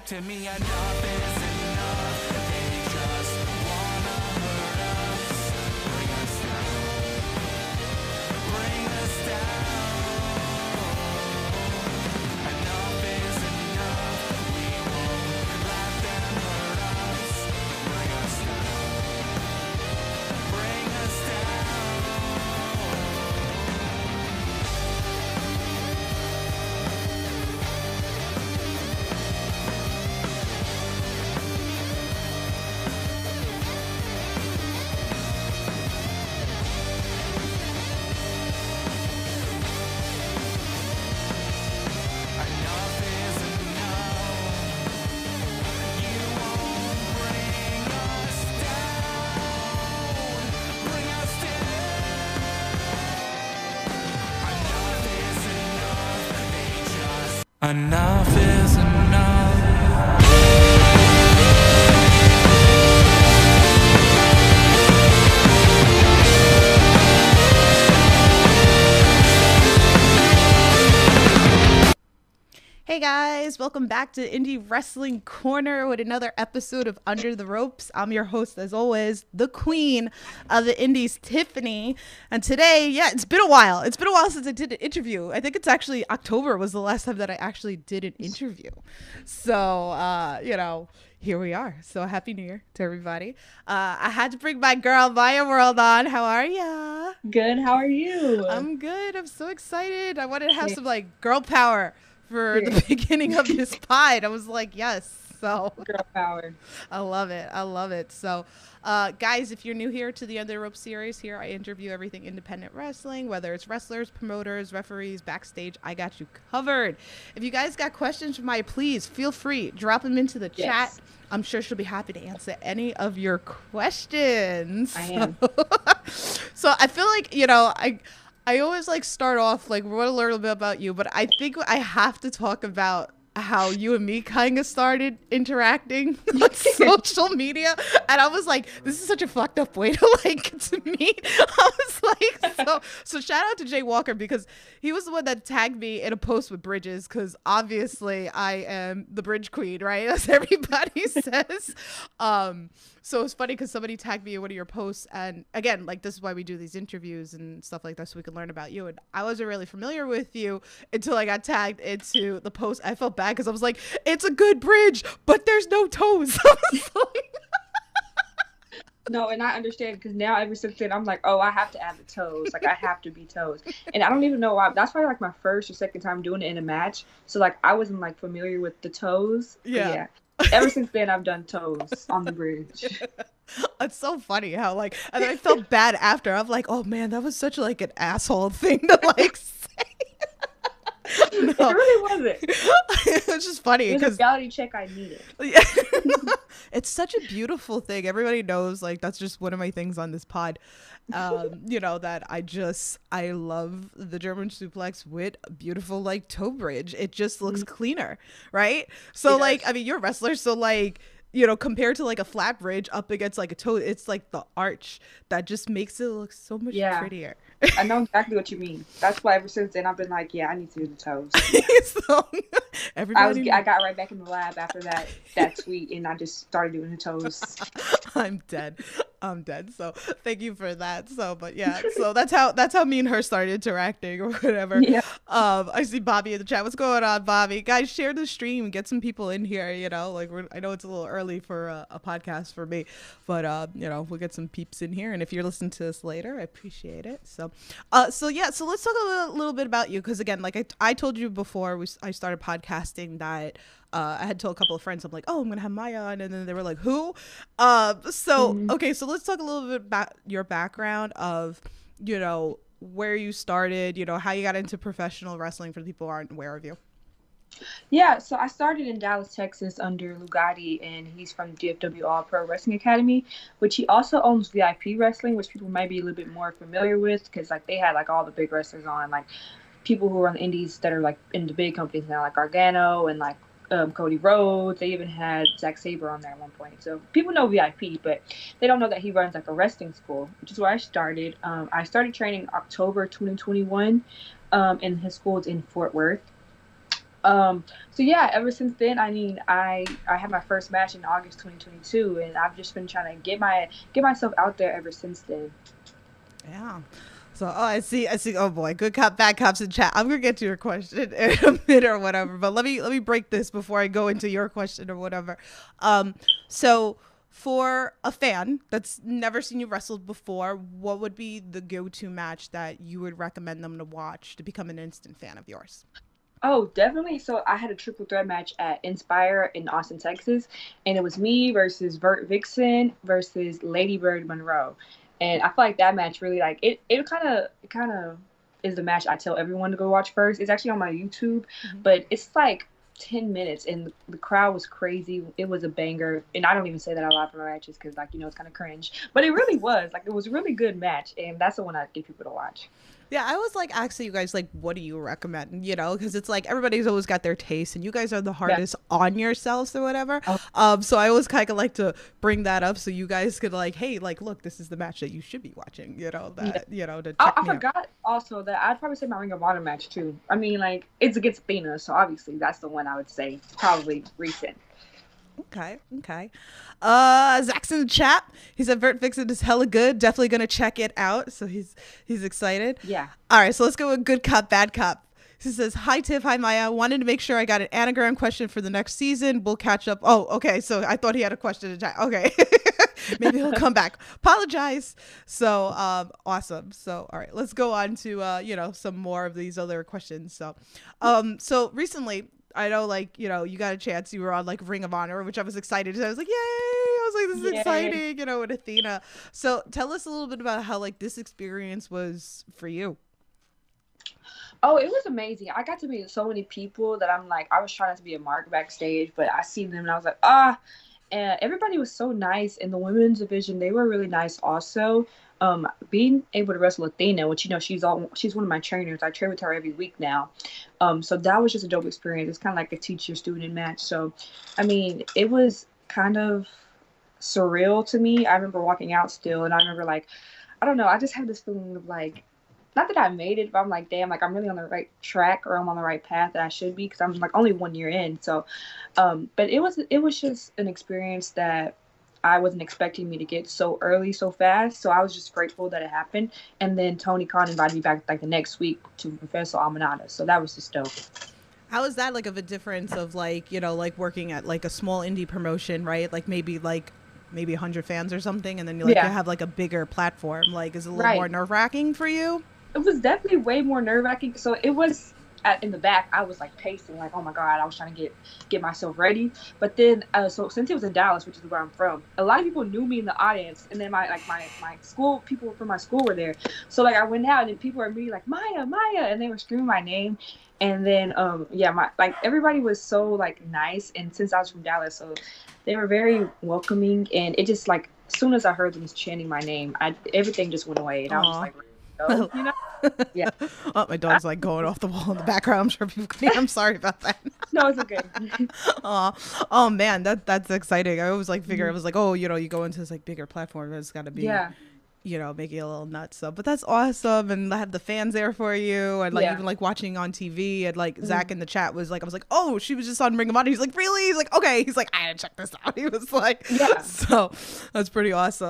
To me, enough is enough. They just wanna hurt us, bring us down, bring us down. Enough is enough. We won't let them hurt us, bring us down, bring us down. Enough is enough. You won't bring us down. Bring us down. Enough is enough. They just. Enough is enough. Hey guys, welcome back to Indie Wrestling Corner with another episode of Under the Ropes. I'm your host, as always, the queen of the Indies, Tiffany. And today, it's been a while. It's been a while since I did an interview. I think it's actually October was the last time that I actually did an interview. So, here we are. So happy New Year to everybody. I had to bring my girl, Maya World, on. How are ya? Good. How are you? I'm good. I'm so excited. I wanted to have some girl power for the beginning of this pod. I was like, yes. So girl power. I love it. I love it. So guys, if you're new here to the Under the Ropes series, here I interview everything independent wrestling, whether it's wrestlers, promoters, referees, backstage. I got you covered. If you guys got questions for Maya, please feel free, drop them into the chat. I'm sure she'll be happy to answer any of your questions. I am. So I feel like, I always start off we want to learn a little bit about you, but I think I have to talk about how you and me kind of started interacting on social media. And I was like, this is such a fucked up way to meet. I was like, so shout out to Jay Walker, because he was the one that tagged me in a post with bridges, because obviously I am the bridge queen, right? As everybody says. So it's funny because somebody tagged me in one of your posts, and again, this is why we do these interviews and stuff like that, so we can learn about you. And I wasn't really familiar with you until I got tagged into the post. I felt bad because I was like, it's a good bridge, but there's no toes. No, and I understand, because now ever since then I'm like, oh, I have to add the toes. I have to be toes. And I don't even know why. That's probably my first or second time doing it in a match. So I wasn't familiar with the toes. Yeah. Ever since then, I've done toes on the bridge. It's so funny how and then I felt bad after. I'm like, oh man, that was such an asshole thing to say. No. It really wasn't. It's just funny because a reality check I needed. Yeah. It's such a beautiful thing. Everybody knows that's just one of my things on this pod. That I love the German suplex with a beautiful toe bridge. It just looks cleaner, right? So you're a wrestler, so compared to a flat bridge up against a toe, it's the arch that just makes it look so much prettier. I know exactly what you mean. That's why ever since then I've been like, I need to do the toes. So I got right back in the lab after that tweet, and I just started doing the toes. I'm dead. So thank you for that. So that's how me and her started interacting or whatever. Yeah. I see Bobby in the chat. What's going on, Bobby? Guys, share the stream, get some people in here. I know it's a little early for a podcast for me, but we'll get some peeps in here. And if you're listening to this later, I appreciate it. So let's talk a little bit about you, because again, I told you before I started podcasting that I had told a couple of friends, I'm like, oh, I'm gonna have Maya on, and then they were like, who? Okay, so let's talk a little bit about your background of where you started, how you got into professional wrestling, for the people who aren't aware of you. Yeah, so I started in Dallas, Texas under Lugatti, and he's from DFW All Pro Wrestling Academy, which he also owns VIP Wrestling, which people might be a little bit more familiar with, because they had all the big wrestlers on, people who are on the indies that are in the big companies now, Gargano and Cody Rhodes. They even had Zack Sabre on there at one point. So people know VIP, but they don't know that he runs a wrestling school, which is where I started. I started training October 2021, and his school is in Fort Worth. So yeah, ever since then, I mean, I had my first match in August 2022, and I've just been trying to get myself out there ever since then. Yeah. So, I see. Oh boy, good cop, bad cops in chat. I'm gonna get to your question in a minute or whatever, but let me break this before I go into your question or whatever. So for a fan that's never seen you wrestle before, what would be the go-to match that you would recommend them to watch to become an instant fan of yours? Oh, definitely. So I had a triple threat match at Inspire in Austin, Texas, and it was me versus Vert Vixen versus Lady Bird Monroe. And I feel like that match really like it kind of is the match I tell everyone to go watch first. It's actually on my YouTube, Mm-hmm. but it's like 10 minutes and the crowd was crazy. It was a banger. And I don't even say that a lot for my matches because like, it's kind of cringe, but it really was like, it was a really good match. And that's the one I get people to watch. Yeah, I was like asking you guys, like, what do you recommend? You know, because it's like everybody's always got their taste, and you guys are the Yeah. hardest on yourselves or whatever. Oh, So I always kind of like to bring that up so you guys could like, hey, like, look, this is the match that you should be watching. You know yeah. that to I, check I me out. forgot also that I'd probably say my Ring of Honor match too. I mean, like it's against Athena, so obviously that's the one I would say probably recent. Okay, okay. Zach's in the chat. He said Vert Vixen is hella good. Definitely gonna check it out. So he's excited. Yeah. All right, so let's go with good cop, bad cop. He says, "Hi Tiff, hi Maya. Wanted to make sure I got an anagram question for the next season. We'll catch up." Oh, okay. So I thought he had a question in chat. Okay, maybe he'll come back. Apologize. So awesome. So all right, let's go on to some more of these other questions. So recently. I know, like, you got a chance. You were on, like, Ring of Honor, which I was excited. I was like, yay! I was like, this is Yay. exciting, with Athena. So tell us a little bit about how, like, this experience was for you. Oh, it was amazing. I got to meet so many people that I'm like, I was trying not to be a mark backstage, but I seen them and I was like, ah. And everybody was so nice. In the women's division, they were really nice also. Being able to wrestle Athena, which she's one of my trainers. I train with her every week now. So that was just a dope experience. It's kind of like a teacher-student match. So, I mean, it was kind of surreal to me. I remember walking out still, and I remember like, I don't know, I just had this feeling of like, not that I made it, but I'm like, damn, like I'm really on the right track or I'm on the right path that I should be because I'm like only 1 year in. So, but it was just an experience that I wasn't expecting me to get so early, so fast. So I was just grateful that it happened. And then Tony Khan invited me back like the next week to Professor Amanada. So that was just dope. How is that, like, of a difference of, like, like working at, like, a small indie promotion, right? Like, maybe 100 fans or something, and then you Yeah. have, like, a bigger platform. Like, is it a little Right. more nerve-wracking for you? It was definitely way more nerve-wracking. So it was in the back. I was like pacing, like, oh my god, I was trying to get myself ready. But then, so since it was in Dallas, which is where I'm from, a lot of people knew me in the audience, and then my school people from my school were there. So like I went out and people were immediately like Maya, Maya, and they were screaming my name. And then everybody was so like nice, and since I was from Dallas, so they were very welcoming, and it just like as soon as I heard them chanting my name, everything just went away, and I was just Aw. like, oh, Yeah. Oh, my dog's like going off the wall in the background. I'm sure people can hear. I'm sorry about that. No, it's okay. Oh man, that's exciting. I always like figure I was like, oh, you go into this like bigger platform, it's got to be, Yeah. make you a little nuts. So, but that's awesome, and I have the fans there for you, and like Yeah. even like watching on TV, and like Zach in the chat was like, I was like, oh, she was just on Ring of Honor. He's like, really? He's like, okay. He's like, I gotta check this out. He was like, Yeah. So that's pretty awesome.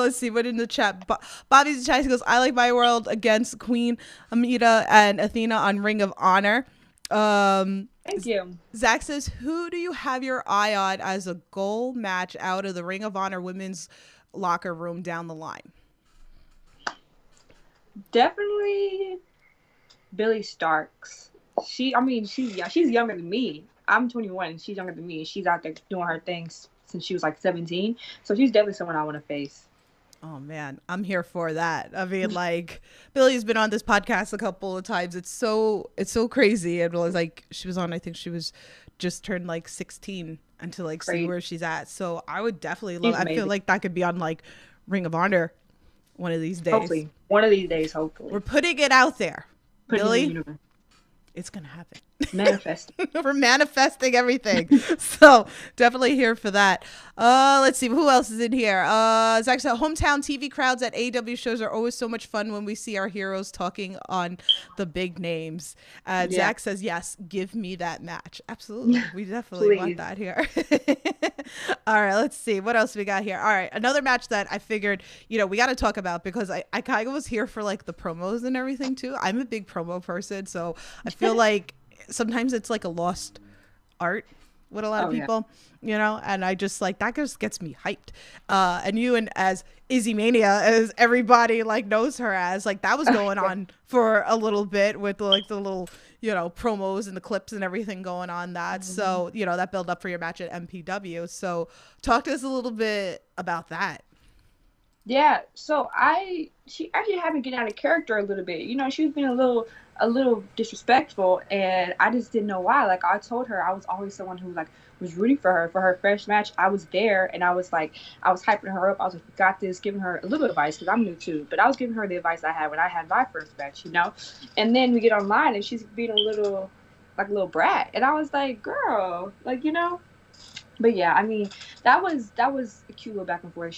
Let's see what in the chat. Bobby's in the chat. He goes, I like my world against Queen Amita and Athena on Ring of Honor. Thank you. Zach says, who do you have your eye on as a goal match out of the Ring of Honor women's locker room down the line? Definitely Billy Starks. She's younger than me. I'm 21 and she's younger than me. She's out there doing her things since she was like 17. So she's definitely someone I want to face. Oh man, I'm here for that. I mean, like, Billy's been on this podcast a couple of times. It's so crazy. It was like she was on. I think she was just turned like 16, and to like see Great. where she's at. So I would definitely She's love. I feel amazing. like that could be on like Ring of Honor one of these days. Hopefully. One of these days, hopefully. We're putting it out there, Put it in the Billy. universe. It's gonna happen. Manifesting. We're manifesting everything. So definitely here for that. Let's see who else is in here. Zach said hometown TV crowds at AEW shows are always so much fun when we see our heroes talking on the big names. Yeah. Zach says yes, give me that match. Absolutely, we definitely want Please. that here. All right, let's see what else we got here. All right, another match that I figured we got to talk about because I kind of was here for like the promos and everything too. I'm a big promo person, so I feel like sometimes it's like a lost art with a lot of people, and I just like that just gets me hyped. And you and as Izzy Mania, as everybody like knows her as, like that was going on for a little bit with like the little promos and the clips and everything going on that. So that build up for your match at MPW. So talk to us a little bit about that. Yeah, so she actually had me get out of character a little bit. She was being a little disrespectful, and I just didn't know why. Like I told her, I was always someone who like was rooting for her first match. I was there, and I was hyping her up. I was like, got this, giving her a little advice because I'm new too, but I was giving her the advice I had when I had my first match, And then we get online, and she's being a little brat, and I was like, girl, like But yeah, I mean, that was a cute little back and forth.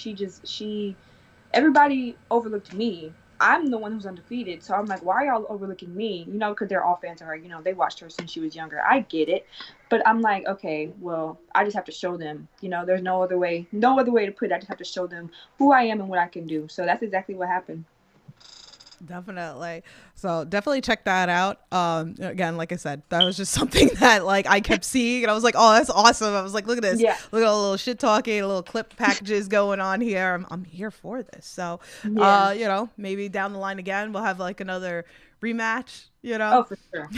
Everybody overlooked me. I'm the one who's undefeated, so I'm like, why are y'all overlooking me? Because they're all fans of her. They watched her since she was younger. I get it, but I'm like, okay, well, I just have to show them. There's no other way to put it. I just have to show them who I am and what I can do. So that's exactly what happened. Definitely. So definitely check that out. Again, like I said, that was just something that like I kept seeing and I was like, oh, that's awesome. I was like, look at this. Yeah. Look at all the little shit talking, little clip packages going on here. I'm here for this. So, maybe down the line again, we'll have like another rematch, Oh, for sure.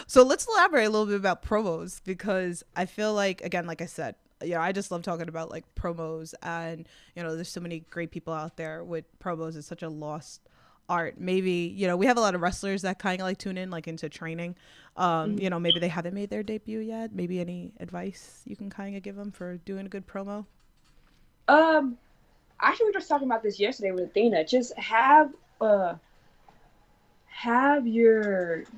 So let's elaborate a little bit about promos because I feel like, again, like I said, I just love talking about like promos and, there's so many great people out there with promos. It's such a lost art. Maybe, we have a lot of wrestlers that kind of like tune in like into training. Maybe they haven't made their debut yet. Maybe any advice you can kind of give them for doing a good promo? Actually, we were just talking about this yesterday with Athena. Just have your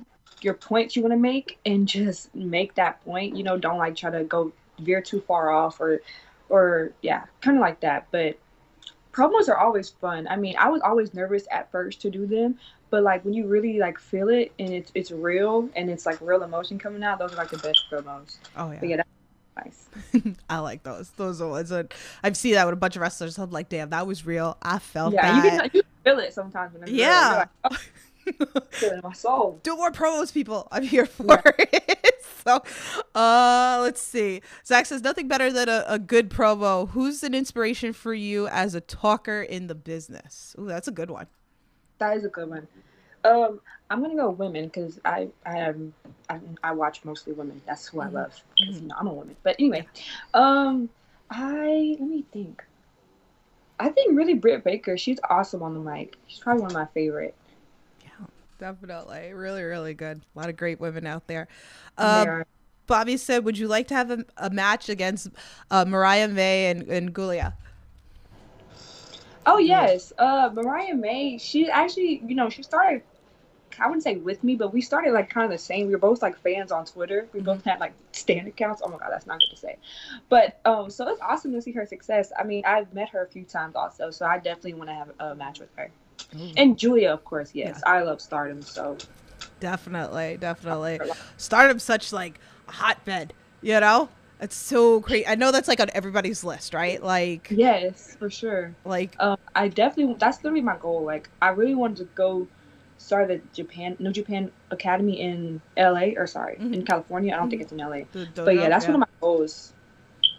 points you want to make and just make that point. Don't like try to go veer too far off or yeah, kind of like that. But promos are always fun. I mean, I was always nervous at first to do them, but like when you really like feel it and it's real and it's like real emotion coming out, those are like the best promos. Oh yeah. But yeah, that's nice. I like those. Those are ones that I've seen that with a bunch of wrestlers. I'm like, damn, that was real. I felt that. Yeah, you can feel it sometimes when it's real. You're like, oh, feel it in my soul. Do more promos, people. I'm here for it. So, let's see. Zach says nothing better than a good promo. Who's an inspiration for you as a talker in the business? Ooh, that's a good one. That is a good one. I'm gonna go women because I watch mostly women. That's who I love because I'm a woman. But anyway, let me think. I think really Britt Baker. She's awesome on the mic. She's probably one of my favorite. Definitely. Really, really good. A lot of great women out there. Bobby said, would you like to have a match against Mariah May and Gulia? Oh, yes. Mariah May, she actually, she started, I wouldn't say with me, but we started like kind of the same. We were both like fans on Twitter. We both had like stand accounts. Oh my God, that's not good to say. But so it's awesome to see her success. I mean, I've met her a few times also, so I definitely want to have a match with her. And Julia, of course, yes. Yeah. I love Stardom, so. Definitely. Stardom's such like a hotbed, It's so crazy. I know that's like on everybody's list, right? Like. Yes, for sure. Like. I definitely, that's literally my goal. Like, I really wanted to go start the New Japan Academy in LA, or sorry, in California. I don't think it's in LA. But yeah, that's one of my goals.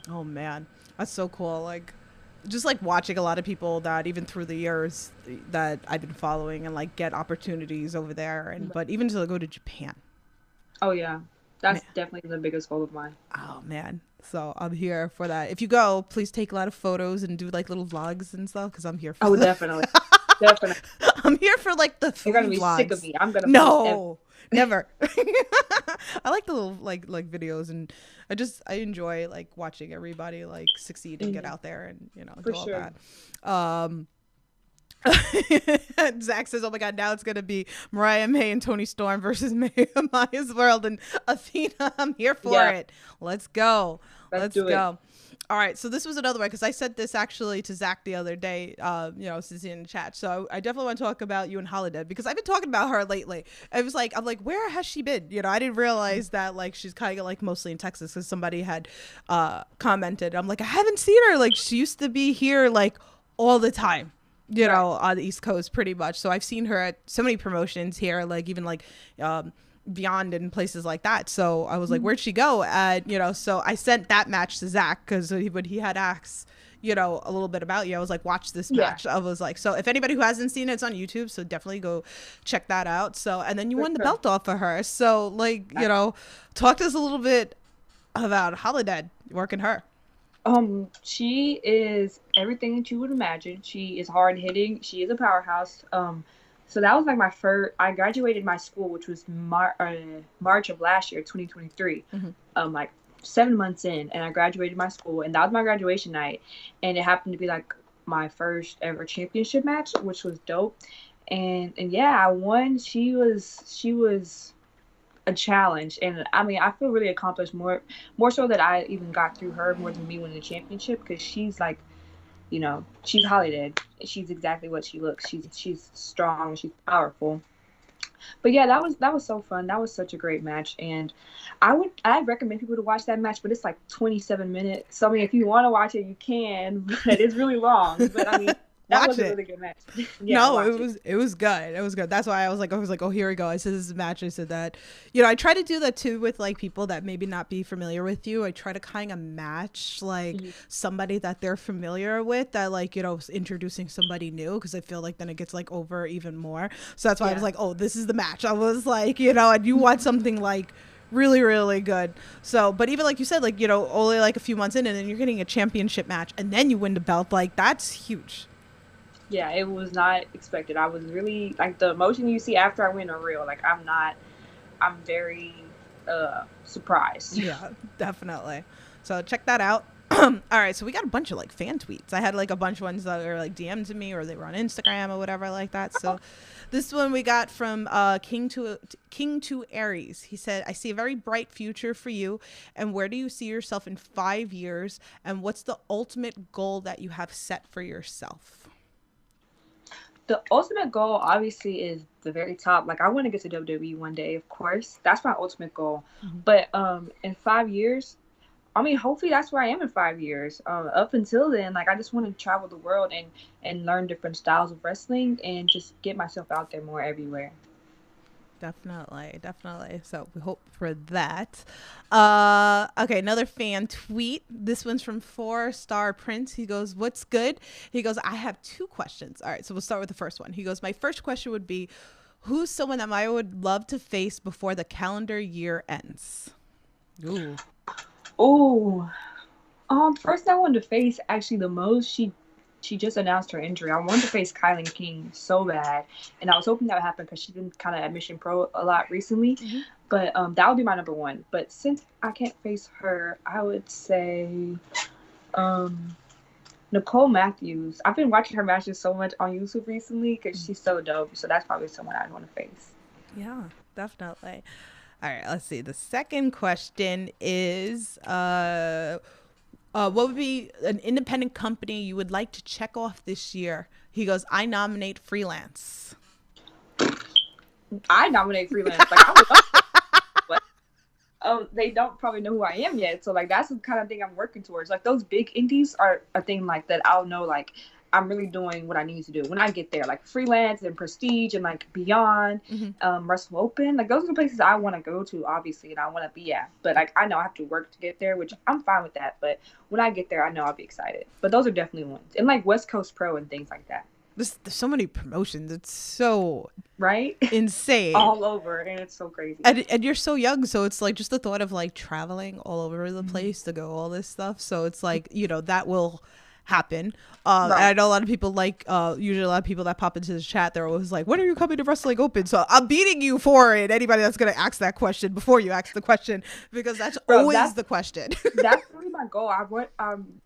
Oh man, that's so cool. Like. Just like watching a lot of people that even through the years that I've been following and like get opportunities over there but even to go to Japan. Oh yeah. That's definitely the biggest goal of mine. Oh man. So I'm here for that. If you go, please take a lot of photos and do like little vlogs and stuff because I'm here for that. Definitely. Definitely. I'm here for like the food. You're gonna be vlogs. sick of me. I'm gonna never. I like the little like videos and I enjoy like watching everybody like succeed and get out there and do all that. Zach says, "Oh my God, now it's gonna be Mariah May and Tony Storm versus Maya's World and Athena. I'm here for Yeah, it. Let's go, let's let's do it. go." All right, so this was another one because I said this actually to Zach the other day. Since he's in the chat, so I definitely want to talk about you and Holiday because I've been talking about her lately. I was like, I'm like, where has she been? I didn't realize that like she's kind of like mostly in Texas because somebody had commented. I'm like, I haven't seen her. Like she used to be here like all the time. On the East Coast pretty much. So I've seen her at so many promotions here, like even like Beyond and places like that. So I was like, where'd she go? So I sent that match to Zach because when he had asked, a little bit about you, I was like, watch this match. I was like, so if anybody who hasn't seen it, it's on YouTube. So definitely go check that out. So, and then you won the belt off of her. So like, talk to us a little bit about Holiday working her. She is everything that you would imagine. She is hard hitting. She is a powerhouse. So that was like my first. I graduated my school, which was March of last year, 2023. Like 7 months in, and I graduated my school, and that was my graduation night, and it happened to be like my first ever championship match, which was dope. And yeah, I won. She was a challenge, and I mean I feel really accomplished, more so that I even got through her more than me winning the championship, because she's like, she's Holiday. She's exactly what she looks. She's strong, she's powerful. But yeah, that was so fun. That was such a great match, and I'd recommend people to watch that match, but it's like 27 minutes. So I mean, if you want to watch it, you can, but it's really long. But I mean, that was a really good match. Yeah, no, it was good. It was good. That's why I was like, oh, here we go. I said this is a match. I said that. I try to do that too with like people that maybe not be familiar with you. I try to kind of match like somebody that they're familiar with, that like, introducing somebody new, because I feel like then it gets like over even more. So that's why I was like, oh, this is the match. I was like, and you want something like really, really good. So, but even like you said, like, only like a few months in, and then you're getting a championship match and then you win the belt. Like that's huge. Yeah, it was not expected. I was really like, the emotion you see after I win are real. Like I'm very surprised. Yeah, definitely. So check that out. All right, so we got a bunch of like fan tweets. I had like a bunch of ones that were like DM'd to me, or they were on Instagram or whatever like that. So this one we got from King to Aries. He said, I see a very bright future for you. And where do you see yourself in 5 years? And what's the ultimate goal that you have set for yourself? The ultimate goal obviously is the very top. Like I want to get to WWE one day, of course. That's my ultimate goal. But in 5 years, I mean, hopefully that's where I am in 5 years. Up until then, like I just want to travel the world and learn different styles of wrestling and just get myself out there more everywhere. Definitely. So we hope for that. Okay, another fan tweet. This one's from 4-Star Prince. He goes, what's good? He goes, I have 2 questions. All right, so we'll start with the first one. He goes, my first question would be, who's someone that I would love to face before the calendar year ends? Ooh. Person I wanted to face actually the most, she just announced her injury. I wanted to face Kylan King so bad, and I was hoping that would happen because she's been kind of at Mission Pro a lot recently. But that would be my number one. But since I can't face her, I would say Nicole Matthews. I've been watching her matches so much on YouTube recently because she's so dope. So that's probably someone I'd want to face. Yeah, definitely. All right, let's see. The second question is, what would be an independent company you would like to check off this year? He goes, I nominate freelance. I nominate freelance. Like I would love to, but they don't probably know who I am yet. So like that's the kind of thing I'm working towards. Like those big indies are a thing like that. I'll know like I'm really doing what I need to do when I get there. Like freelance and Prestige and like Beyond, Wrestle Open. Like those are the places I want to go to, obviously, and I want to be at. But like I know I have to work to get there, which I'm fine with that. But when I get there, I know I'll be excited. But those are definitely ones. And like West Coast Pro and things like that. There's so many promotions. It's so right, insane, all over, and it's so crazy. And you're so young, so it's like just the thought of like traveling all over the place to go all this stuff. So it's like that will happen. And I know a lot of people usually a lot of people that pop into the chat, they're always like, when are you coming to Wrestling Open? So I'm beating you for it. Anybody that's going to ask that question before you ask the question, because that's always the question. That's really my goal. I went,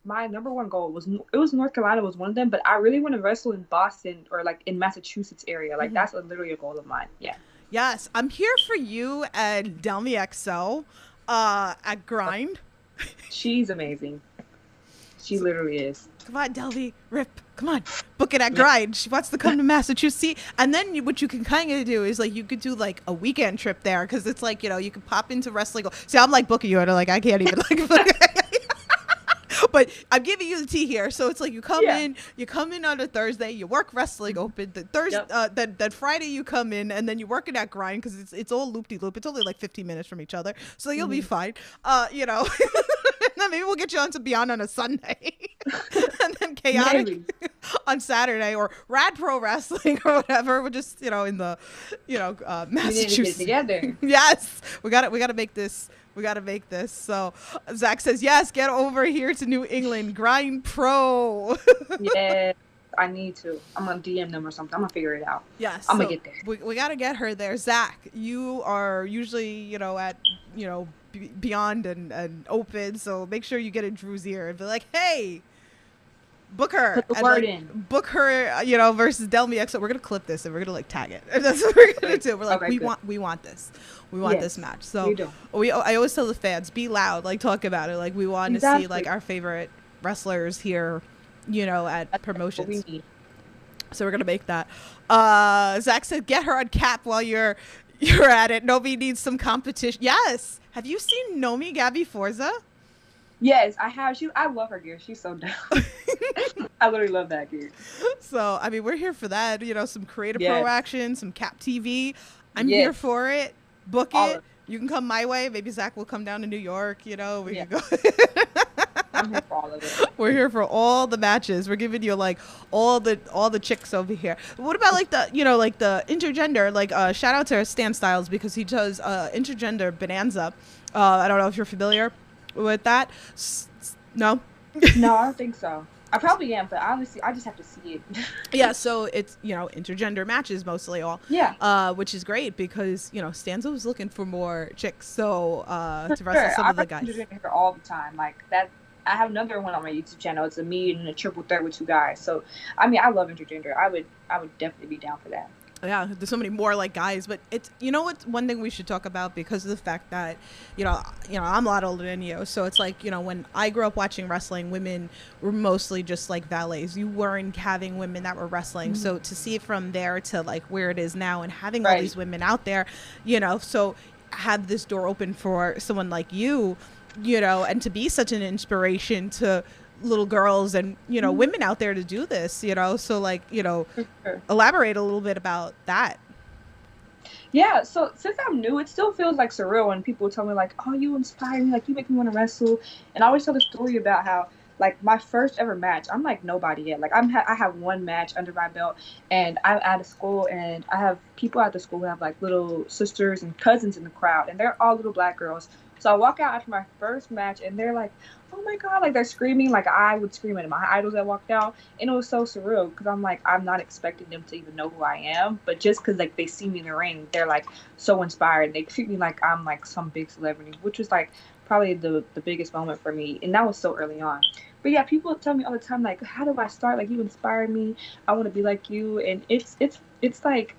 my number one goal was, it was North Carolina was one of them, but I really want to wrestle in Boston or like in Massachusetts area. Like that's literally a goal of mine. Yeah. Yes. I'm here for you and Delmy XO at Grind. She's amazing. She literally is. Come on, Delvy, Rip. Come on, book it at Grind. She wants to come to Massachusetts. And then what you can kind of do is like you could do like a weekend trip there, because it's like, you know, you could pop into wrestling. See, I'm like booking you, and like I can't even like. But I'm giving you the tea here, so it's like you come in on a Thursday, you work Wrestling Open. The Thursday, then Friday you come in, and then you work in that Grind, because it's all loop de loop. It's only like 15 minutes from each other, so you'll be fine. You know. And then maybe we'll get you on to Beyond on a Sunday, and then Chaotic on Saturday, or Rad Pro Wrestling or whatever. We're just, you know, in the, you know, Massachusetts. We need to get together. Yes, we got to make this. We got to make this. So Zach says, yes, get over here to New England. Grind Pro. Yeah, I need to. I'm going to DM them or something. I'm going to figure it out. Yes. I'm going to get there. We got to get her there. Zach, you are usually, you know, at, you know, Beyond and Open. So make sure you get in Drew's ear and be like, hey, book her. Put the word in. Book her, you know, versus Delmy X. So we're going to clip this and we're going to like tag it. And that's what we're going to do. We're like, we want this. We want this match. So I always tell the fans, be loud, like talk about it. Like we want to see like our favorite wrestlers here, you know, at promotions. So we're gonna make that. Zach said, get her on Cap while you're at it. Nomi needs some competition. Yes. Have you seen Nomi Gabby Forza? Yes, I have. I love her gear. She's so down. I literally love that gear. So I mean, we're here for that. You know, some creative pro action, some Cap TV. I'm here for it. Book it. You can come my way. Maybe Zach will come down to New York. You know, we can go. I'm here for all of it. We're here for all the matches. We're giving you like all the chicks over here. What about like the, you know, like the intergender? Like shout out to Stan Styles, because he does intergender Bonanza. I don't know if you're familiar with that. No. No, I don't think so. I probably am, but honestly, I just have to see it. Yeah, so it's, you know, intergender matches mostly all. Yeah. Which is great, because, you know, Stanza was looking for more chicks, so to wrestle some of the guys. I her all the time, like that. I have another one on my YouTube channel. It's a me and a triple threat with two guys. So, I mean, I love intergender. I would definitely be down for that. Yeah, there's so many more like guys, but it's, you know what, one thing we should talk about, because of the fact that, you know, I'm a lot older than you, so it's like, you know, when I grew up watching wrestling, women were mostly just like valets. You weren't having women that were wrestling. So to see it from there to like where it is now, and having all these women out there, you know, so have this door open for someone like you, you know, and to be such an inspiration to little girls and, you know, women out there to do this, you know, so like, you know, elaborate a little bit about that. Yeah, so since I'm new, it still feels like surreal when people tell me like, oh, you inspire me, like you make me want to wrestle. And I always tell the story about how like my first ever match, I'm like nobody yet. Like I have one match under my belt, and I'm at a school, and I have people at the school who have like little sisters and cousins in the crowd, and they're all little black girls. So I walk out after my first match, and they're like, oh my God, like they're screaming like I would scream at my idols that walked out. And it was so surreal, because I'm like, I'm not expecting them to even know who I am. But just because like they see me in the ring, they're like so inspired. They treat me like I'm like some big celebrity, which was like probably the biggest moment for me. And that was so early on. But yeah, people tell me all the time, like, how do I start? Like, you inspire me. I want to be like you. And it's like,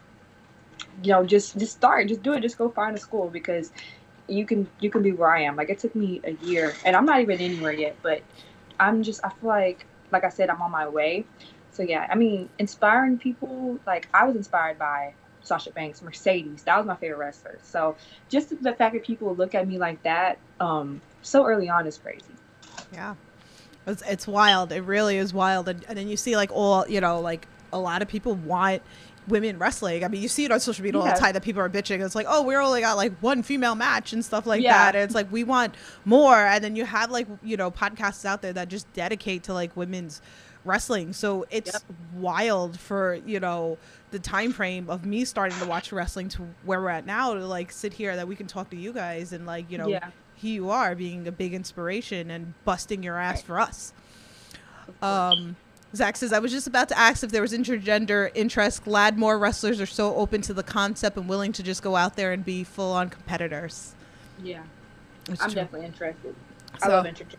you know, just start, just do it. Just go find a school, because you can be where I am. Like, it took me a year, and I'm not even anywhere yet, but I feel like I said, I'm on my way. So yeah, I mean, inspiring people, like I was inspired by Sasha Banks, Mercedes. That was my favorite wrestler. So just the fact that people look at me like that, so early on is crazy. Yeah. It's wild. It really is wild. And then you see like all, you know, like a lot of people want women wrestling. I mean, you see it on social media all the time that people are bitching. It's like, oh, we only got like one female match and stuff like that. And it's like, we want more. And then you have like, you know, podcasts out there that just dedicate to like women's wrestling. So it's wild for, you know, the time frame of me starting to watch wrestling to where we're at now, to like sit here that we can talk to you guys and like, you know, here you are being a big inspiration and busting your ass for us. Zach says, I was just about to ask if there was intergender interest. Glad more wrestlers are so open to the concept and willing to just go out there and be full-on competitors. Yeah, It's I'm true. definitely interested. I So- love intergender.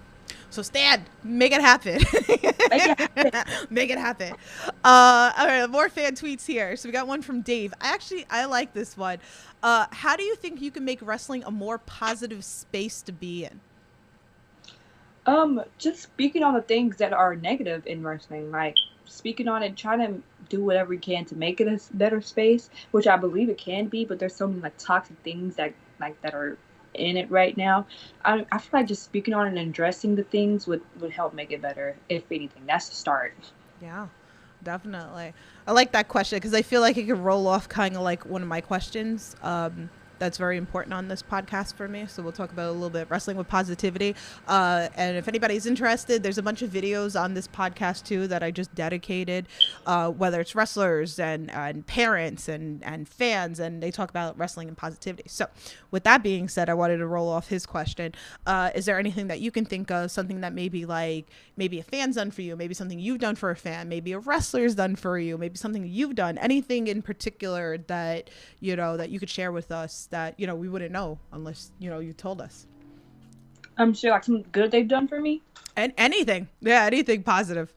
So Stan, make it happen. Make it happen. Make it happen. All right, more fan tweets here. So we got one from Dave. I like this one. How do you think you can make wrestling a more positive space to be in? Just speaking on the things that are negative in wrestling, like speaking on it, trying to do whatever you can to make it a better space, which I believe it can be, but there's so many like toxic things that are in it right now. I feel like just speaking on it and addressing the things would help make it better, if anything. That's the start. Yeah, definitely. I like that question because I feel like it could roll off kind of like one of my questions. That's very important on this podcast for me. So we'll talk about a little bit wrestling with positivity. And if anybody's interested, there's a bunch of videos on this podcast too that I just dedicated, whether it's wrestlers and parents and fans, and they talk about wrestling and positivity. So with that being said, I wanted to roll off his question. Is there anything that you can think of, something that maybe a fan's done for you, maybe something you've done for a fan, maybe a wrestler's done for you, maybe something you've done, anything in particular that, that you could share with us that, we wouldn't know unless, you told us. I'm sure like something good they've done for me. And anything. Yeah, anything positive.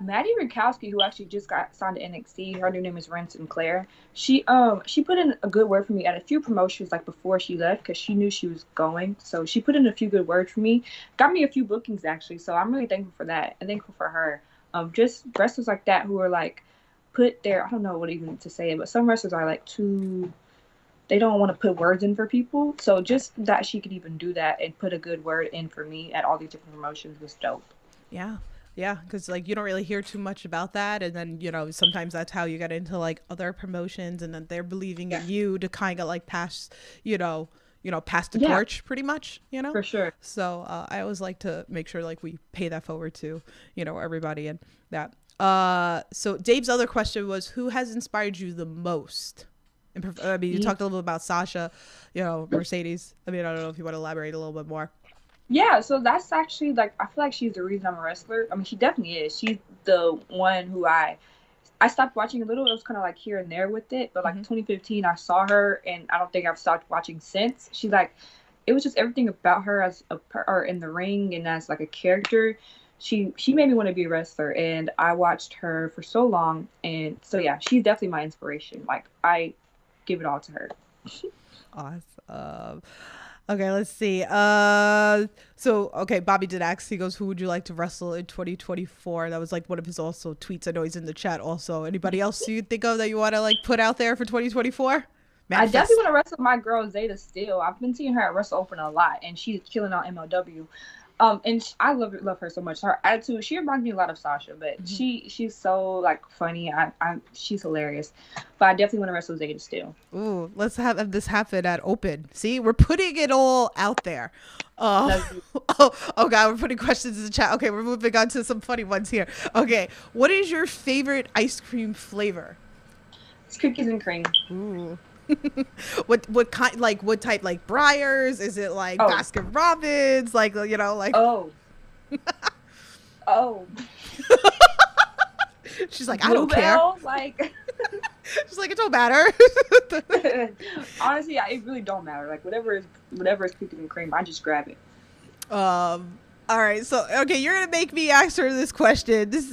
Maddie Rakowski, who actually just got signed to NXT, her new name is Ren Sinclair. She put in a good word for me at a few promotions like before she left because she knew she was going. So she put in a few good words for me, got me a few bookings actually. So I'm really thankful for that and thankful for her. Just wrestlers like that who are like put there. I don't know what even to say, but some wrestlers are like they don't want to put words in for people. So just that she could even do that and put a good word in for me at all these different promotions was dope. Yeah. Yeah, because like you don't really hear too much about that, and then sometimes that's how you get into like other promotions, and then they're believing in you to kind of like pass, pass the torch, pretty much, For sure. So I always like to make sure like we pay that forward to everybody and that. So Dave's other question was, who has inspired you the most? I mean, you talked a little bit about Sasha, Mercedes. I mean, I don't know if you want to elaborate a little bit more. Yeah, so that's actually like I feel like she's the reason I'm a wrestler. I mean, she definitely is. She's the one who I stopped watching a little. It was kind of like here and there with it, but like 2015, I saw her, and I don't think I've stopped watching since. She's like, it was just everything about her as or in the ring and as like a character. She made me want to be a wrestler, and I watched her for so long, and so yeah, she's definitely my inspiration. Like I give it all to her. Awesome. Okay, let's see. Bobby did ask, he goes, who would you like to wrestle in 2024? That was like one of his also tweets. I know he's in the chat also. Anybody else you think of that you want to like put out there for 2024? I definitely want to wrestle my girl Zeta Steele. I've been seeing her at Wrestle Open a lot, and she's killing on MLW. I love her so much. Her attitude, she reminds me a lot of Sasha, but she's so like funny. She's hilarious. But I definitely want to wrestle Zeta Steele. Ooh, let's have this happen at Open. See, we're putting it all out there. Oh God, we're putting questions in the chat. Okay, we're moving on to some funny ones here. Okay, what is your favorite ice cream flavor? It's cookies and cream. Ooh. what kind, like what type, like Breyers? Is it like Baskin Robbins? Like oh she's like, I don't care. Like she's like, it don't matter. Honestly, it really don't matter. Like whatever is cookies and cream, I just grab it. All right, so okay, you're gonna make me answer this question. This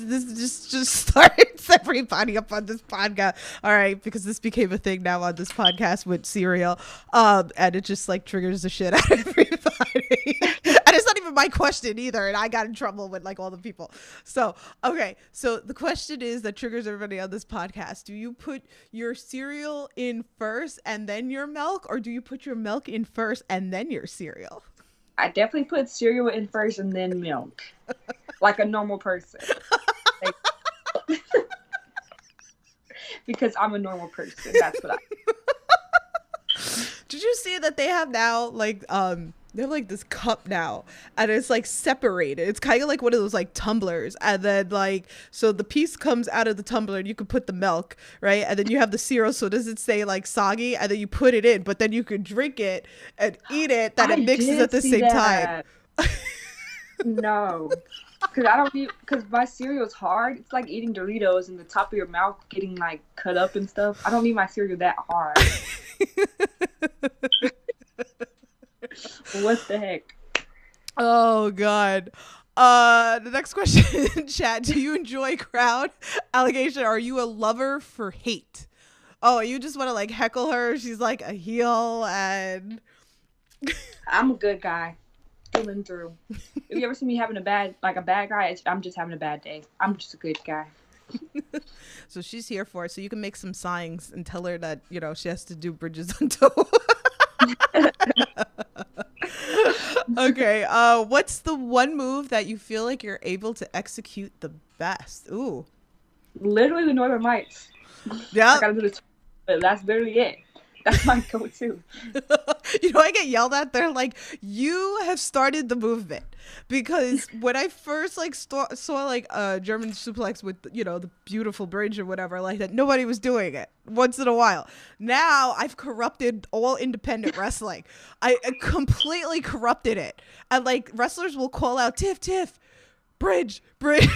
just starts everybody up on this podcast. All right, because this became a thing now on this podcast with cereal, and it just like triggers the shit out of everybody. And it's not even my question either, and I got in trouble with like all the people. So okay, so the question is that triggers everybody on this podcast: do you put your cereal in first and then your milk, or do you put your milk in first and then your cereal? I definitely put cereal in first and then milk, like a normal person. Because I'm a normal person. That's what Did you see that they have now like they have like this cup now, and it's like separated. It's kind of like one of those like tumblers, and then like so the piece comes out of the tumbler, and you can put the milk, right? And then you have the cereal, so does it say like soggy, and then you put it in, but then you could drink it and eat it. That it mixes at the same time. No. Cause I don't eat, cause my cereal's hard. It's like eating Doritos and the top of your mouth getting like cut up and stuff. I don't need my cereal that hard. What the heck? Oh God. The next question in chat: do you enjoy crowd allegation? Are you a lover for hate? Oh, you just want to like heckle her? She's like a heel, and I'm a good guy, through and through. If you ever see me having a bad guy, I'm just having a bad day. I'm just a good guy. so she's here for it. So you can make some signs and tell her that she has to do bridges on toe. Okay. What's the one move that you feel like you're able to execute the best? Ooh. Literally the Northern Lights. Yeah. I gotta do the, but that's literally it. That's my go-to. I get yelled at. They're like, you have started the movement. Because when I first like saw like a German suplex with the beautiful bridge or whatever like that, nobody was doing it once in a while. Now I've corrupted all independent wrestling. I completely corrupted it. And like wrestlers will call out Tiff, bridge. Like,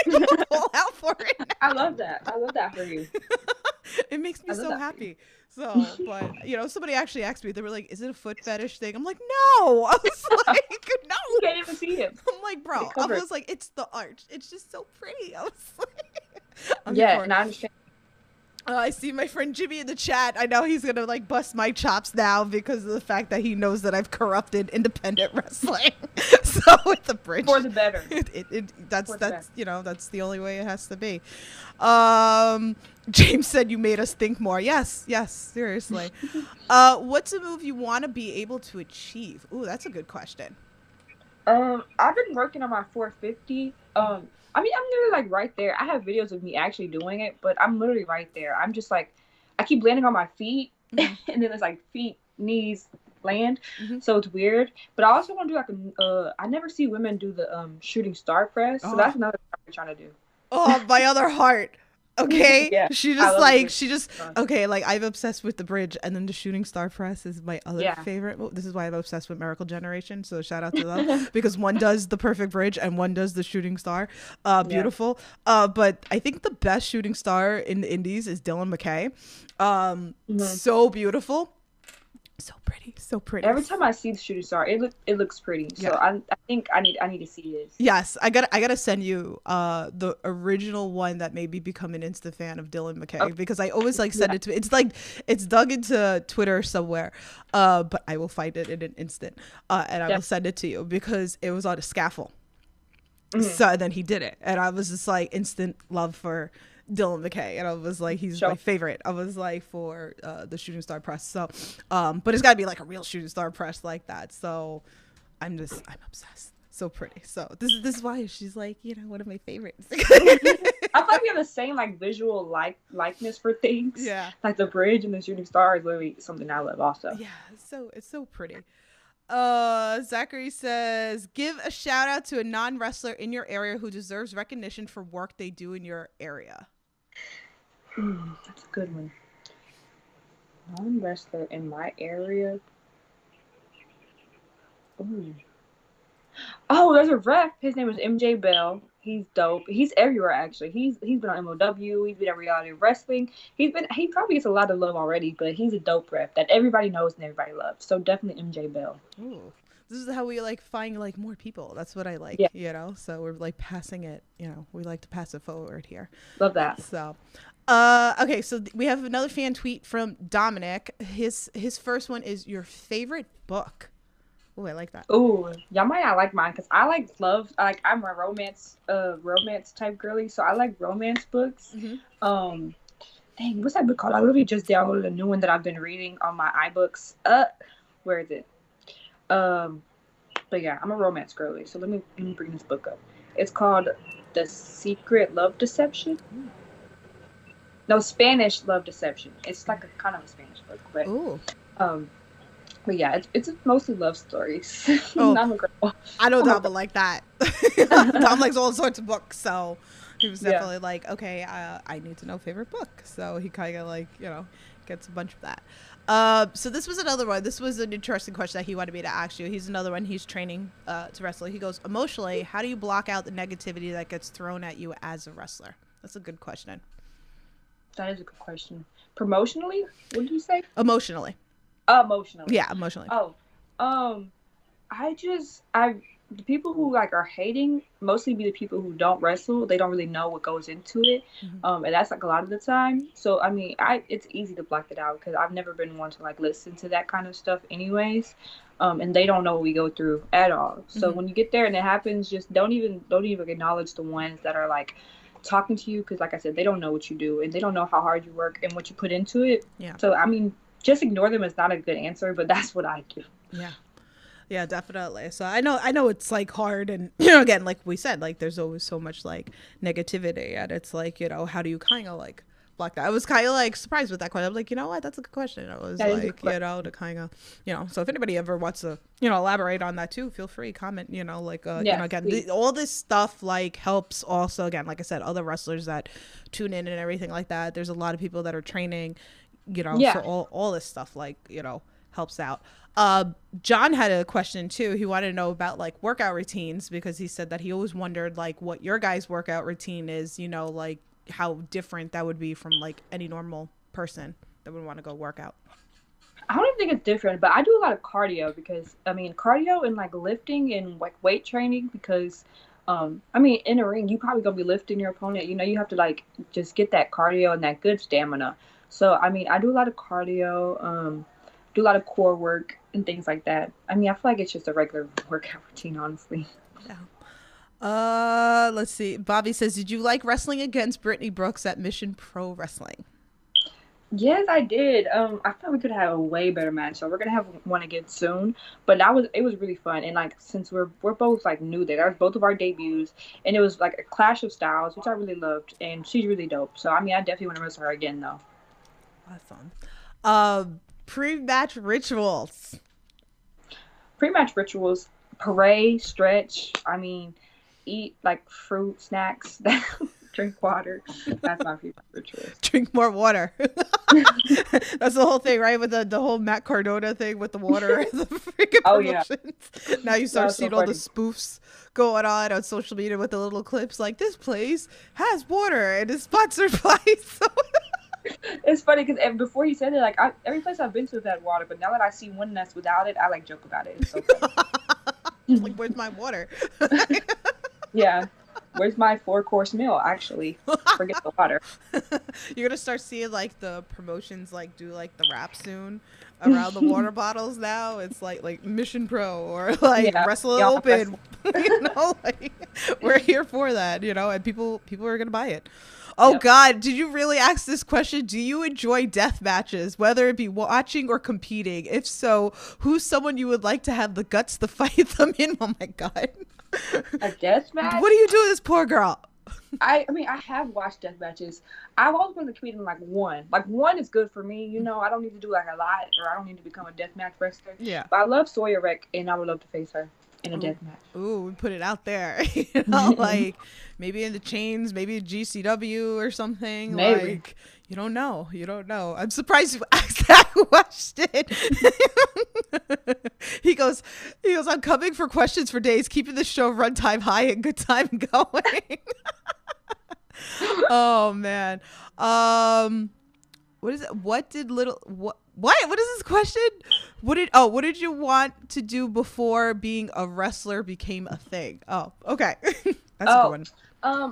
they'll call out for it now. I love that for you. It makes me so happy. So, but somebody actually asked me. They were like, "Is it a foot fetish thing?" I'm like, "No." I was like, "No." You can't even see him. I'm like, "Bro," I was like, "It's the arch. It's just so pretty." I was like, yeah, and I understand. I see my friend Jimmy in the chat. I know he's gonna like bust my chops now because of the fact that he knows that I've corrupted independent wrestling. So with the bridge, For the better. That's that's the only way it has to be. James said you made us think more. Yes, seriously. What's a move you want to be able to achieve? Ooh, that's a good question. I've been working on my 450. I mean, I'm literally like right there. I have videos of me actually doing it, but I'm literally right there. I'm just like, I keep landing on my feet, and then it's like feet, knees, land. So it's weird. But I also want to do like I never see women do the shooting star press, so that's another thing I'm trying to do. Oh, my other heart. Okay. Yeah, she just okay, like I'm obsessed with the bridge, and then the shooting star press is my other favorite. This is why I'm obsessed with Miracle Generation, so shout out to them because one does the perfect bridge and one does the shooting star. Beautiful. But I think the best shooting star in the indies is Dylan McKay. So beautiful. So pretty. Every time I see the shooting star, it looks pretty. So I think I need to see this. Yes, I gotta send you the original one that made me become an Insta fan of Dylan McKay because I always like send it to me. It's like it's dug into Twitter somewhere, but I will find it in an instant and I will send it to you because it was on a scaffold. So then he did it, and I was just like instant love for Dylan McKay, and I was like, he's my favorite. I was like for the shooting star press. So, but it's gotta be like a real shooting star press like that. So, I'm obsessed. So pretty. So this is why she's like one of my favorites. I feel like we have the same like visual likeness for things. Yeah. Like the bridge and the shooting star is literally something I love also. Yeah. It's so pretty. Zachary says, give a shout out to a non-wrestler in your area who deserves recognition for work they do in your area. That's a good one. Non-wrestler in my area. Oh, there's a ref. His name is MJ Bell. He's dope. He's everywhere actually. He's been on MLW. He's been at Reality Wrestling. He probably gets a lot of love already, but he's a dope ref that everybody knows and everybody loves. So definitely MJ Bell. Ooh. This is how we like find like more people. That's what I like, so we're like passing it, we like to pass it forward here. Love that. So, okay. So we have another fan tweet from Dominic. His first one is your favorite book. Oh, I like that. Oh, y'all might not like mine because I'm a romance type girly, so I like romance books. Dang, what's that book called? I literally just downloaded a new one that I've been reading on my iBooks. Where is it? But yeah, I'm a romance girly, so let me bring this book up. It's called The Secret Love Deception. No, Spanish Love Deception. It's like a kind of a Spanish book, but yeah, it's mostly love stories. I'm a girl. I know Dom like that. Dom likes all sorts of books, so he was definitely like, okay, I need to know favorite book. So he kind of like, gets a bunch of that. So this was another one. This was an interesting question that he wanted me to ask you. He's another one. He's training to wrestle. He goes, emotionally, how do you block out the negativity that gets thrown at you as a wrestler? That's a good question. That is a good question. Promotionally, what did you say? Emotionally. Emotionally. Yeah, emotionally. Oh, I the people who like are hating mostly be the people who don't wrestle. They don't really know what goes into it, and that's like a lot of the time. So I mean, it's easy to block it out because I've never been one to like listen to that kind of stuff, anyways. And they don't know what we go through at all. So when you get there and it happens, just don't even acknowledge the ones that are like talking to you because, like I said, they don't know what you do and they don't know how hard you work and what you put into it. Yeah. So I mean, just ignore them is not a good answer, but that's what I do. Yeah. Yeah, definitely. So I know it's like hard, and you know, again, like we said, like there's always so much like negativity, and it's like, you know, how do you kind of like block that? I was kind of like surprised with that question. I'm like, you know what, that's a good question. I was like, you know, to kind of, you know, so if anybody ever wants to, you know, elaborate on that too, feel free, comment, you know, like, you know, again, all this stuff like helps also, again, like I said, other wrestlers that tune in and everything like that. There's a lot of people that are training, you know, so all this stuff like, you know, helps out. John had a question too. He wanted to know about like workout routines because he said that he always wondered like what your guys' workout routine is, you know, like how different that would be from like any normal person that would want to go work out. I don't even think it's different, but I do a lot of cardio because I mean cardio and like lifting and like weight training because I mean in a ring you probably gonna be lifting your opponent. You know, you have to like just get that cardio and that good stamina. So I mean I do a lot of cardio, do a lot of core work and things like that. I mean, I feel like it's just a regular workout routine, honestly. Yeah. Let's see. Bobby says, did you like wrestling against Brittany Brooks at Mission Pro Wrestling? Yes, I did. I thought we could have a way better match, so we're gonna have one again soon. But it was really fun, and like since we're both like new there, that was both of our debuts, and it was like a clash of styles, which I really loved, and she's really dope. So I mean, I definitely want to wrestle her again, though. That's fun. Pre-match rituals. Pre-match rituals: parade, stretch. I mean, eat like fruit snacks, drink water. That's my pre-match rituals. Drink more water. That's the whole thing, right? With the whole Matt Cardona thing with the water and the freaking promotions. Yeah. Now you start seeing all the spoofs going on social media with the little clips like this place has water and is sponsored by. It's funny because before he said it, like every place I've been to has had water, but now that I see one that's without it, I like joke about it. It's so funny. Like, where's my water? Yeah, where's my 4-course meal? Actually, forget the water. You're gonna start seeing like the promotions like do like the rap soon around the water bottles now. It's like Mission Pro or like Wrestle Open. You know, like we're here for that. You know, and people are gonna buy it. Oh, God, did you really ask this question? Do you enjoy death matches, whether it be watching or competing? If so, who's someone you would like to have the guts to fight them in? Oh, my God. A death match? What do you do with this poor girl? I mean, I have watched death matches. I've always wanted to compete in like one. Like one is good for me. You know, I don't need to do like a lot or I don't need to become a death match wrestler. Yeah. But I love Sawyer Wreck and I would love to face her in a death match. Ooh, we put it out there. You know, like maybe in the chains, maybe GCW or something. Maybe. Like, you don't know. I'm surprised you asked that question. He goes, I'm coming for questions for days, keeping the show runtime high and good time going. Oh man. What is it? What is this question? What did you want to do before being a wrestler became a thing? Oh, okay. That's a good one.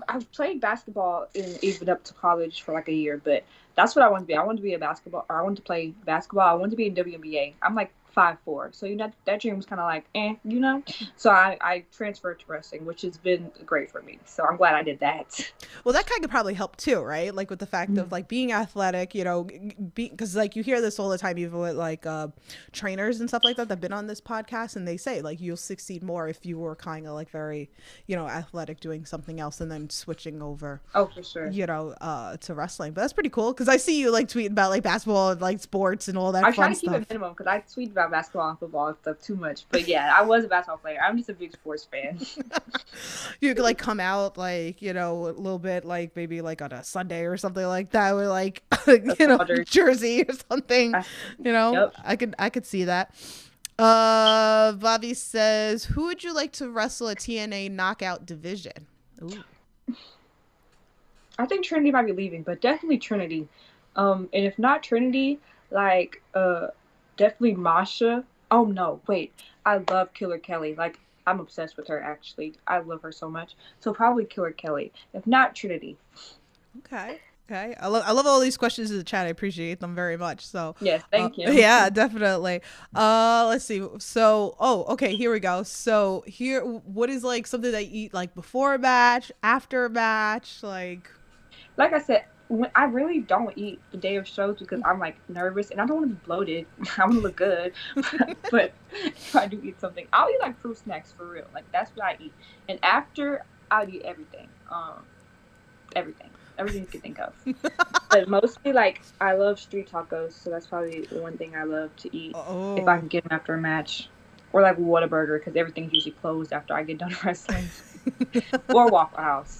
I've played basketball even up to college for like a year, but that's what I wanted to be. I wanted to be I wanted to play basketball. I wanted to be in WNBA. I'm like 5'4", so you know that dream was kind of like you know. So I transferred to wrestling, which has been great for me. So I'm glad I did that. Well, that kind of probably helped too, right? Like with the fact of like being athletic, you know, because like you hear this all the time, even with like trainers and stuff like that that've been on this podcast, and they say like you'll succeed more if you were kind of like very, you know, athletic doing something else and then switching over. Oh, for sure. You know, to wrestling, but that's pretty cool because I see you like tweeting about like basketball and like sports and all that. I fun try to keep stuff. it minimum because I tweet about about basketball and football and stuff too much. But yeah, I was a basketball player. I'm just a big sports fan. You could like come out like, you know, a little bit like maybe like on a Sunday or something like that with like you know, Jersey. jersey or something. You know, Yep. I could see that. Bobby says, who would you like to wrestle a TNA knockout division? Ooh. I think Trinity might be leaving, but definitely Trinity. And if not Trinity, like definitely Masha. Oh no, wait. I love Killer Kelly. Like I'm obsessed with her actually. I love her so much. So probably Killer Kelly. If not Trinity. Okay. Okay. I love all these questions in the chat. I appreciate them very much. So, Yes, thank you. yeah, definitely. Let's see. So, oh, okay, here we go. So, here what is like something that you eat like before a match, after a match, like Like I said, I really don't eat the day of shows because I'm like nervous and I don't want to be bloated. I want to look good. But if I do eat something, I'll eat like fruit snacks for real. Like that's what I eat. And after, I'll eat everything. Everything. Everything you can think of. But mostly, like, I love street tacos, so that's probably the one thing I love to eat if I oh. can get them after a match. Or like Whataburger, because everything's usually closed after I get done wrestling. Or Waffle House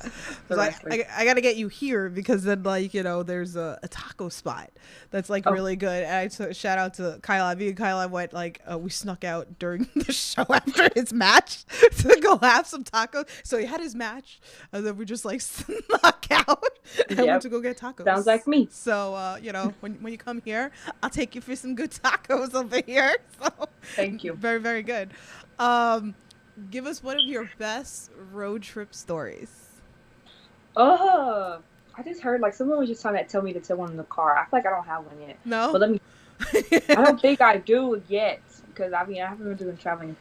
for wrestling. I gotta get you here because then like you know there's a taco spot that's like really good. And shout out to Kyla. Me and Kyla went like we snuck out during the show after his match to go have some tacos. So he had his match and then we just like snuck out and went to go get tacos. Sounds like me. So you know when you come here, I'll take you for some good tacos over here. So Thank you. very very good. Give us one of your best road trip stories. I just heard like someone was just trying to tell me to tell one in the car. I feel like I don't have one yet. No? But let me. I don't think I do yet because I mean I haven't been doing traveling,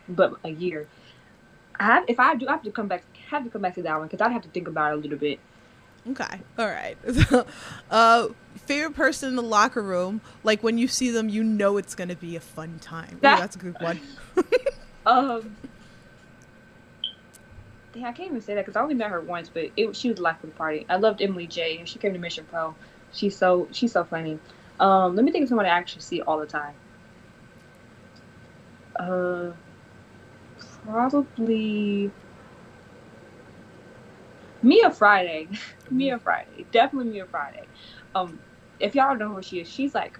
but a year. If I do, I have to come back. Have to come back to that one because I'd have to think about it a little bit. Okay. All right. Favorite person in the locker room, like when you see them, you know it's gonna be a fun time. Ooh, that's a good one. I can't even say that because I only met her once, but she was the life of the party. I loved Emily J. and she came to Mission Pro. She's so funny. Let me think of someone I actually see all the time. Probably Mia Friday. Mia Friday. Definitely Mia Friday. If y'all know who she is, she's like,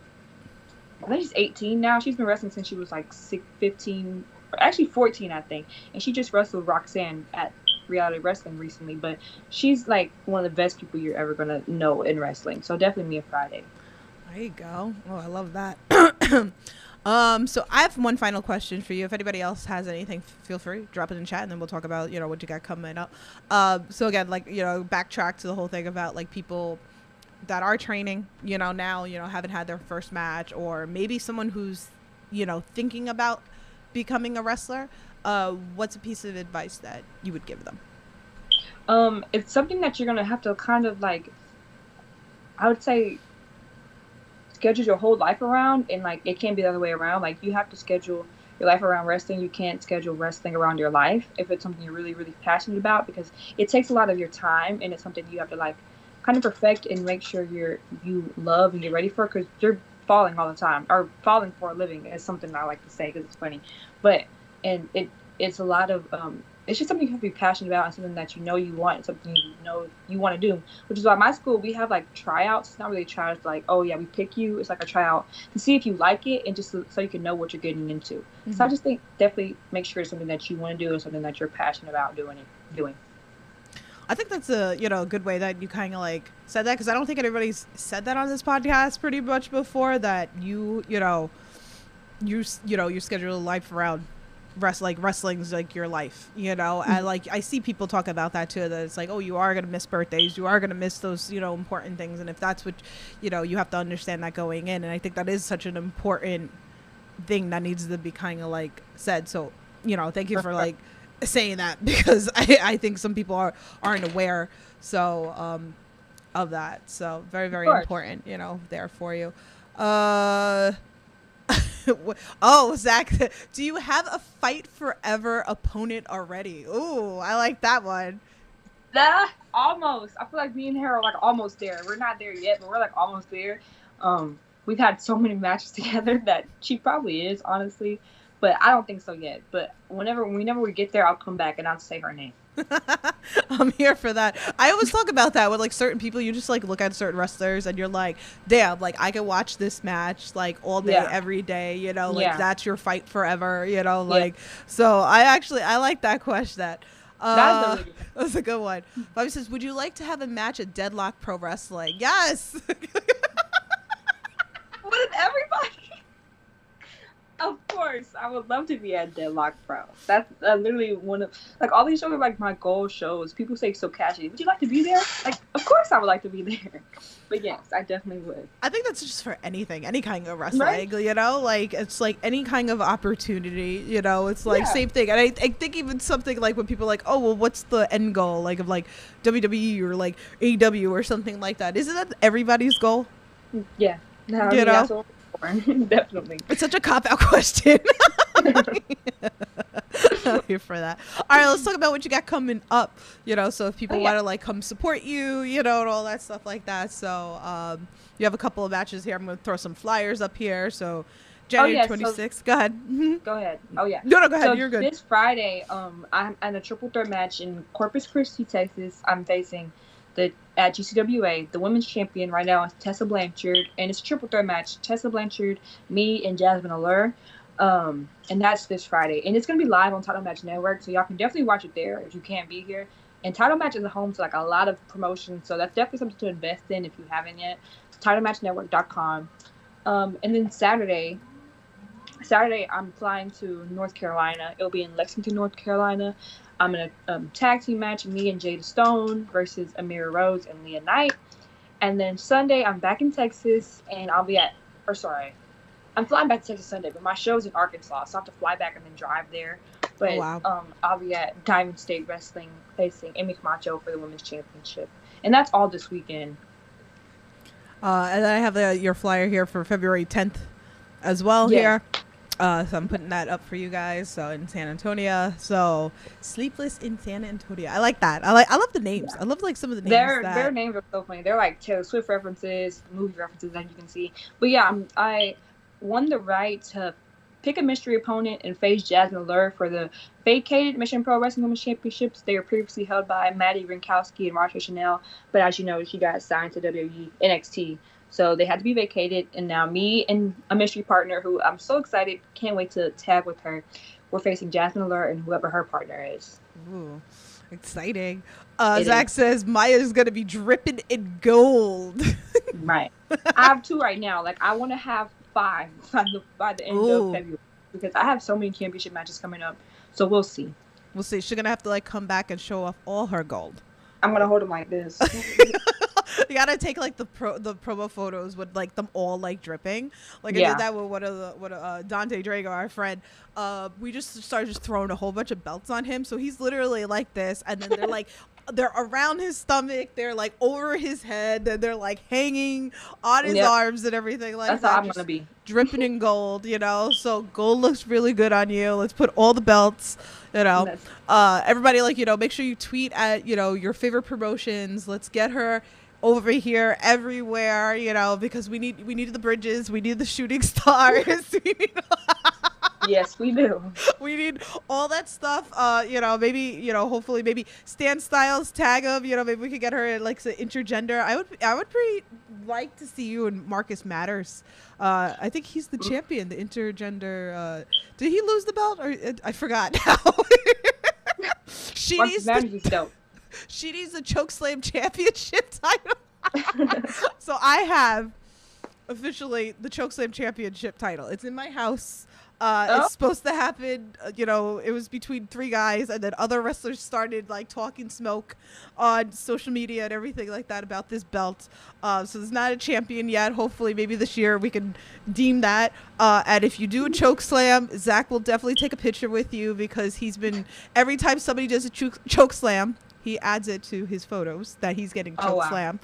I think she's 18 now. She's been wrestling since she was like 15, or actually 14, I think. And she just wrestled Roxanne at Reality Wrestling recently. But she's like one of the best people you're ever gonna know in wrestling. So definitely Mia Friday. There you go. Oh, I love that. So I have one final question for you. If anybody else has anything, feel free, drop it in chat, and then we'll talk about, you know, what you got coming up. So again, like, you know, backtrack to the whole thing about like people that are training, you know, now, you know, haven't had their first match, or maybe someone who's, you know, thinking about becoming a wrestler. What's a piece of advice that you would give them? It's something that you're gonna have to kind of like, I would say, schedule your whole life around, and like it can't be the other way around. Like you have to schedule your life around wrestling. You can't schedule wrestling around your life if it's something you're really really passionate about, because it takes a lot of your time and it's something you have to like kind of perfect and make sure you love and you're ready for, because you're falling all the time, or falling for a living is something I like to say because it's funny, but and it's a lot of it's just something you have to be passionate about and something that you know you want and something you know you want to do, which is why my school we have like tryouts. It's not really tryouts like, oh yeah, we pick you. It's like a tryout to see if you like it and just so you can know what you're getting into. Mm-hmm. So I just think definitely make sure it's something that you want to do and something that you're passionate about doing. I think that's a, you know, a good way that you kind of like said that, because I don't think anybody's said that on this podcast pretty much before, that you schedule a life around wrestling's like your life, you know. Mm-hmm. And like I see people talk about that too, that it's like, oh, you are gonna miss birthdays, you are gonna miss those, you know, important things, and if that's what, you know, you have to understand that going in. And I think that is such an important thing that needs to be kind of like said. So, you know, thank you for like saying that, because I think some people aren't aware of that. So very very important, you know, there for you. Oh, Zach, do you have a fight forever opponent already? Ooh, I like that one. Almost. I feel like me and her are like almost there. We're not there yet, but we're like almost there. we've had so many matches together that she probably is, honestly. But I don't think so yet. But whenever we get there, I'll come back and I'll say her name. I'm here for that. I always talk about that with like certain people. You just like look at certain wrestlers and you're like, damn, like I could watch this match like all day, every day, you know, like that's your fight forever, you know, like, so I like that question. That's a good one. Bobby says, would you like to have a match at Deadlock Pro Wrestling? Yes. Wouldn't everybody? Of course, I would love to be at Deadlock Pro. That's literally one of, like, all these shows are like my goal shows. People say so casually, would you like to be there? Like, of course I would like to be there. But yes, I definitely would. I think that's just for anything, any kind of wrestling, right? You know, like it's like any kind of opportunity, you know, it's like same thing. And I think even something like when people are like, oh, well, what's the end goal? Like of like WWE or like AEW or something like that. Isn't that everybody's goal? Yeah. No, you know? Definitely. It's such a cop-out question. I'm here for that. All right, let's talk about what you got coming up, you know, so if people want to like come support you, you know, and all that stuff like that. So you have a couple of matches here. I'm going to throw some flyers up here. So January 26th. Go ahead. Go ahead. Oh, yeah. No, go ahead. So you're good. This Friday, I'm in a triple threat match in Corpus Christi, Texas. I'm facing at GCWA, the women's champion right now is Tessa Blanchard, and it's a triple threat match. Tessa Blanchard, me, and Jasmine Allure. And that's this Friday. And it's going to be live on Title Match Network, so y'all can definitely watch it there if you can't be here. And Title Match is a home to like a lot of promotions, so that's definitely something to invest in if you haven't yet. It's TitleMatchNetwork.com. And then Saturday, I'm flying to North Carolina. It'll be in Lexington, North Carolina. I'm in a tag team match, me and Jada Stone versus Amira Rose and Leah Knight. And then Sunday, I'm back in Texas, and I'm flying back to Texas Sunday, but my show's in Arkansas, so I have to fly back and then drive there. But I'll be at Diamond State Wrestling facing Amy Camacho for the Women's Championship. And that's all this weekend. And then I have your flyer here for February 10th as well here. So I'm putting that up for you guys. So in San Antonio. So Sleepless in San Antonio. I like that. I love the names. I love like some of the names. Their names are so funny. They're like Taylor Swift references, movie references that you can see. But yeah, I won the right to pick a mystery opponent and face Jasmine Allure for the vacated Mission Pro Wrestling Women's Championships. They were previously held by Maddie Rinkowski and Marsha Chanel, but as you know, she got signed to WWE NXT. So they had to be vacated, and now me and a mystery partner who I'm so excited, can't wait to tag with her. We're facing Jasmine Allure and whoever her partner is. Ooh, exciting. Zach says Maya's going to be dripping in gold. Right. I have 2 right now. Like, I want to have 5 by the end of February because I have so many championship matches coming up. So we'll see. We'll see. She's going to have to, like, come back and show off all her gold. I'm going to hold them like this. You gotta take like the promo photos with like them all like dripping. Like I did that with one of Dante Drago, our friend. We just started just throwing a whole bunch of belts on him, so he's literally like this, and then they're like they're around his stomach, they're like over his head, and they're like hanging on his arms and everything like That's that. How I'm gonna be dripping in gold, you know. So gold looks really good on you. Let's put all the belts. You know, everybody, like, you know, make sure you tweet at, you know, your favorite promotions. Let's get her over here everywhere, you know, because we need the bridges, we need the shooting stars. Yes, we do. We need all that stuff. You know, maybe, you know, hopefully maybe Stan Styles tag him, you know, maybe we could get her in like intergender. I would pretty like to see you in Marcus Matters. I think he's the champion, the intergender. Did he lose the belt? Or I forgot now. She needs the Chokeslam championship title. So I have officially the Chokeslam championship title. It's in my house. It's supposed to happen, you know, it was between 3 guys, and then other wrestlers started like talking smoke on social media and everything like that about this belt. So there's not a champion yet. Hopefully maybe this year we can deem that. And if you do a choke slam, Zach will definitely take a picture with you, because he's been, every time somebody does a choke slam, he adds it to his photos that he's getting choke slam.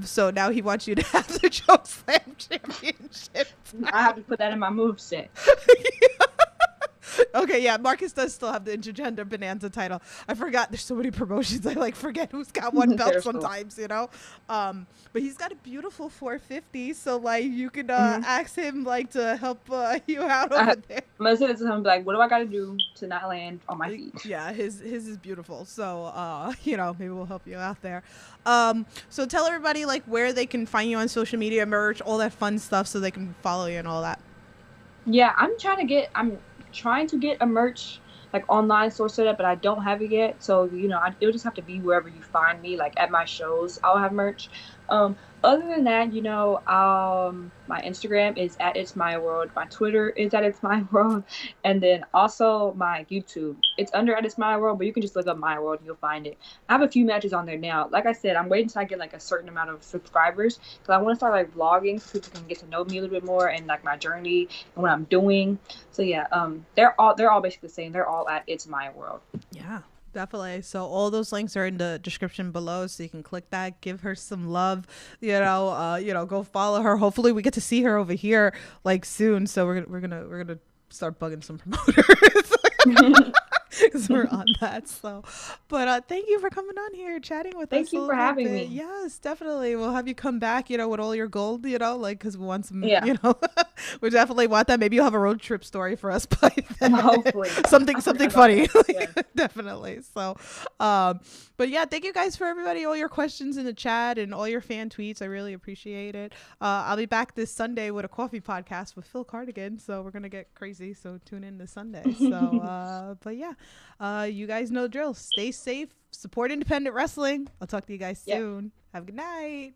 So now he wants you to have the choke slam championship. I have to put that in my moveset. Okay, yeah, Marcus does still have the intergender bonanza title. I forgot. There's so many promotions. I like forget who's got one belt There's a lot. sometimes, you know. But he's got a beautiful 450, so like you could Mhm. ask him like to help you out I- over there. I'm gonna say this to him, be like, what do I gotta do to not land on my feet? Yeah, his is beautiful. So you know, maybe we'll help you out there. So tell everybody like where they can find you on social media, merch, all that fun stuff, so they can follow you and all that. Yeah, I'm trying to get a merch like online store set up, but I don't have it yet. So it'll just have to be wherever you find me. Like at my shows, I'll have merch. Um, Other than that, my Instagram is at It's My World. My Twitter is at It's My World, and then also my YouTube. It's under at It's My World, but you can just look up My World and you'll find it. I have a few matches on there now. Like I said, I'm waiting until I get like a certain amount of subscribers because I want to start like vlogging so people can get to know me a little bit more and like my journey and what I'm doing. So yeah, they're all basically the same. They're all at It's My World. Yeah, definitely. So all those links are in the description below, so you can click that, give her some love, go follow her. Hopefully we get to see her over here like soon. So we're gonna start bugging some promoters. Because we're on that. So, but thank you for coming on here, chatting with us. Thank you for having me. Yes, definitely. We'll have you come back, with all your gold, like, because we want some, Yeah. we definitely want that. Maybe you'll have a road trip story for us by then. Hopefully. something funny. Yeah. Definitely. So, but yeah, thank you guys for everybody, all your questions in the chat and all your fan tweets. I really appreciate it. I'll be back this Sunday with a coffee podcast with Phil Cardigan. So we're going to get crazy. So tune in this Sunday. So, but yeah. You guys know the drill. Stay safe. Support independent wrestling. I'll talk to you guys soon. Have a good night.